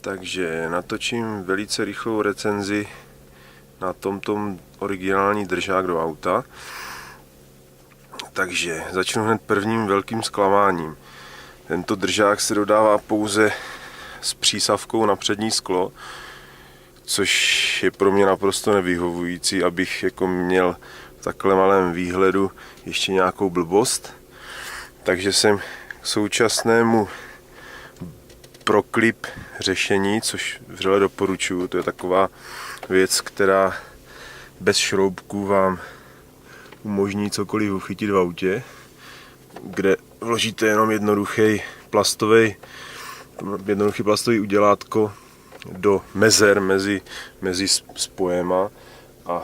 Takže natočím velice rychlou recenzi na tomto originální držák do auta. Takže začnu hned prvním velkým zklamáním. Tento držák se dodává pouze s přísavkou na přední sklo, což je pro mě naprosto nevyhovující, abych jako měl v takhle malém výhledu ještě nějakou blbost. Takže jsem k současnému ProClip řešení, což vřele doporučuji. To je taková věc, která bez šroubků vám umožní cokoliv uchytit v autě, kde vložíte jenom jednoduchý plastový udělátko do mezer mezi spojema a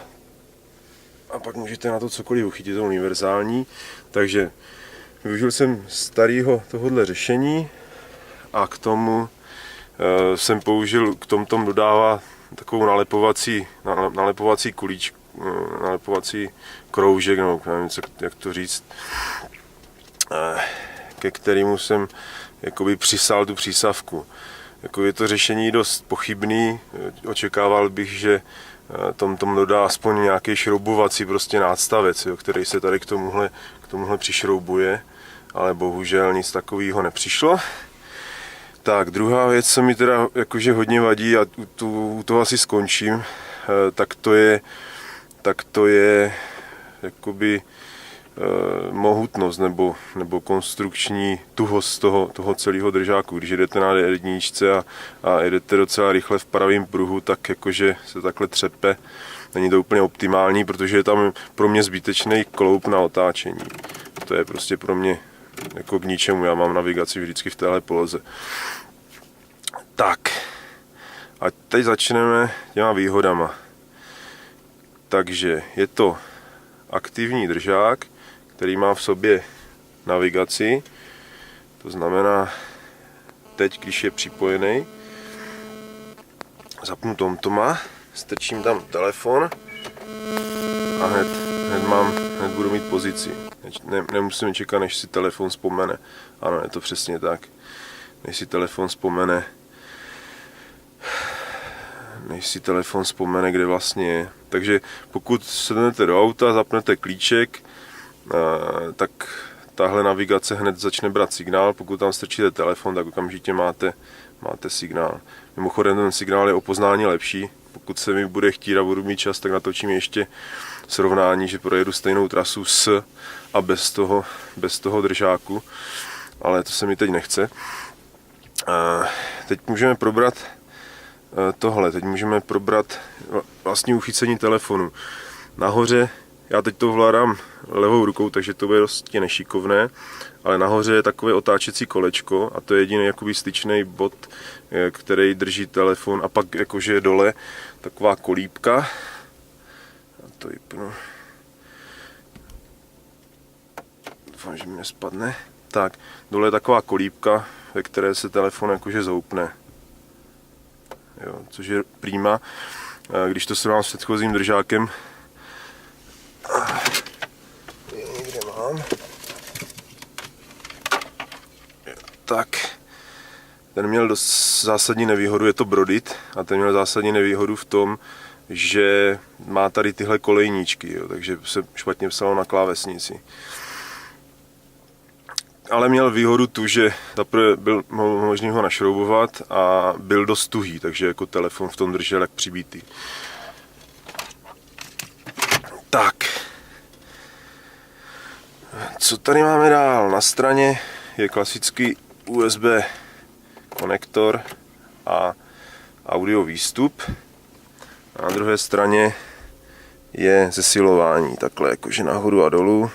pak můžete na to cokoliv uchytit, to univerzální. Takže využil jsem starého tohohle řešení a k tomu jsem použil, k tomu dodává takovou nalepovací kulíčku, nalepovací kroužek, nebo nevím, jak to říct, ke kterému jsem jakoby přisál tu přísavku. Jako je to řešení dost pochybný, očekával bych, že tom dodá aspoň nějaký šroubovací prostě nástavec, jo, který se tady k tomuhle přišroubuje, ale bohužel nic takového nepřišlo. Tak, druhá věc, co mi teda jakože hodně vadí, a u toho asi skončím, tak to je jakoby mohutnost nebo konstrukční tuhost toho celého držáku. Když jedete na D1 a jedete docela rychle v pravém pruhu, tak jakože se takhle třepe. Není to úplně optimální, protože je tam pro mě zbytečný kloup na otáčení. To je prostě pro mě jako k ničemu. Já mám navigaci vždycky v téhle poloze. Tak, a teď začneme těma výhodama. Takže je to aktivní držák, který má v sobě navigaci. To znamená, teď, když je připojený, zapnu TomToma, strčím tam telefon a hned budu mít pozici. Nemusím čekat, než si telefon vzpomene. Ano, je to přesně tak. Než si telefon vzpomene, kde vlastně je. Takže pokud sednete do auta, zapnete klíček, tak tahle navigace hned začne brát signál. Pokud tam strčíte telefon, tak okamžitě máte signál. Mimochodem ten signál je o poznání lepší. Pokud se mi bude chtít a budu mít čas, tak natočím ještě srovnání, že projedu stejnou trasu s a bez toho držáku. Ale to se mi teď nechce. Teď můžeme probrat tohle. Teď můžeme probrat vlastní uchycení telefonu. Nahoře, já teď to ovládám levou rukou, takže to bude dost nešikovné, ale nahoře je takové otáčecí kolečko a to je jediný jakoby styčný bod, který drží telefon, a pak jakože je dole taková kolíbka. Já to vypnu. Doufám, že mi nespadne. Tak, dole je taková kolíbka, ve které se telefon jakože zoupne. Jo, což je prima. Když to srovnám s předchozím držákem, někde mám, tak ten měl dost zásadní nevýhodu, je to Brodit, a ten měl zásadní nevýhodu v tom, že má tady tyhle kolejníčky, jo, takže se špatně psalo na klávesnici. Ale měl výhodu tu, že zaprvé byl možný ho našroubovat a byl dost tuhý, takže jako telefon v tom držel jak přibítý. Tak, co tady máme dál? Na straně je klasický USB konektor a audio výstup. A na druhé straně je zesilování, takhle jakože nahoru a dolů.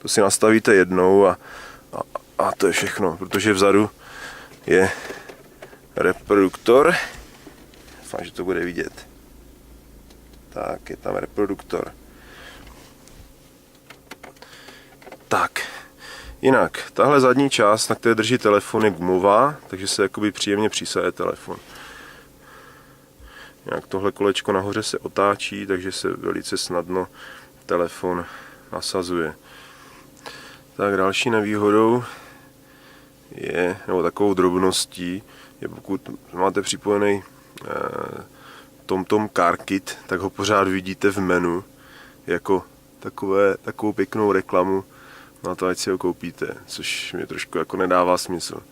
To si nastavíte jednou a to je všechno, protože vzadu je reproduktor. Doufám, že to bude vidět. Tak, je tam reproduktor. Tak, jinak, tahle zadní část, na které drží telefon, je gumová, takže se jakoby příjemně přisaje telefon. Jinak tohle kolečko nahoře se otáčí, takže se velice snadno telefon nasazuje. Tak další nevýhodou je, nebo takovou drobností, je pokud máte připojený TomTom Car Kit, tak ho pořád vidíte v menu jako takovou pěknou reklamu na to, ať si ho koupíte, což mi trošku jako nedává smysl.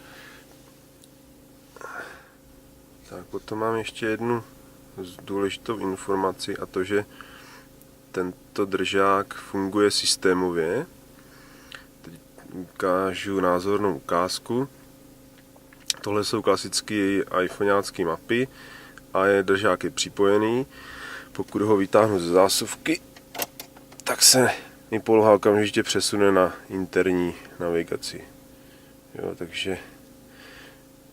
Tak potom mám ještě jednu důležitou informaci, a to, že tento držák funguje systémově. Teď ukážu názornou ukázku. Tohle jsou klasické iPhoneácké mapy a držák je připojený. Pokud ho vytáhnu ze zásuvky, tak se mi poloha okamžitě přesune na interní navigaci. Jo, takže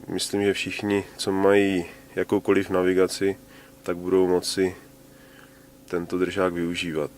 myslím, že všichni, co mají jakoukoliv navigaci, tak budou moci tento držák využívat.